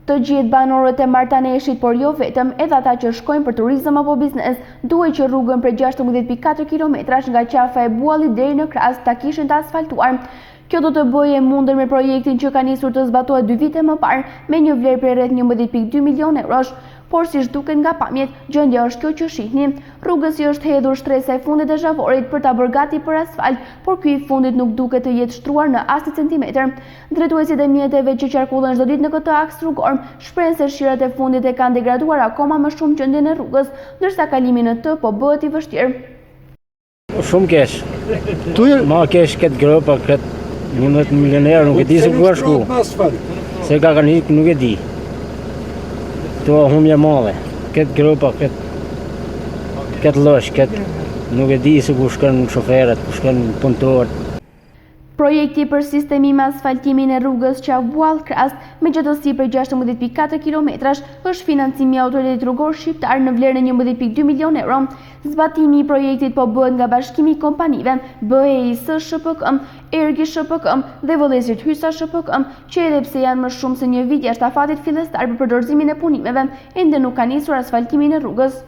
Të gjithë banorët e Martaneshit, por jo vetëm, edhe ata që shkojnë për turizëm apo biznes, duhet që rrugën për 16.4 kilometrash nga qafa e Buallit deri në Kras ta kishin të asfaltuar. Kjo do të bëjë mundër me projektin që ka nisur të zbatohet 2 vite më parë me një vlerë prej rreth 11.2 milion eurosh. Por si duket nga pamjet, gjendja është kjo që shihni. Rrugës i është hedhur shtresa e fundit e zhavorit për ta bërë gati për asfalt, por ky i fundit nuk duket të jetë shtruar në as një centimetër. Drejtuesit e mjeteve që qarkullen çdo ditë në këtë aks rrugor shprehen se shirat e fundit e kanë degraduar akoma më shumë gjendjen e rrugës, ndërsa kalimi në të po bëhet i vështirë. Shumë keq. Ma keq këtë gropa, këtë 11 milioner, nuk e di se ku ka shku. Se ka kanë ikë, nuk e di. To humje madhe, këtë gropa, këtë lësh, nuk e di se ku shkën shoferët, ku shkën punëtorët. Projekti për sistemim asfaltimin e rrugës Qaf-Buall-Kras me gjatësi për 16.4 kilometrash është financimi i Autoritetit Rrugor Shqiptar në vlerën e 11.2 milion euro. Zbatimi i projektit po bëhet nga bashkimi i kompanive BEIS SHPK, Ergi SHPK dhe Vëllezërit Hysa SHPK, që edhe pse janë më shumë se një vit jashtë afatit fillestar për përdorëzimin e punimeve, ende nuk ka nisur asfaltimin e rrugës.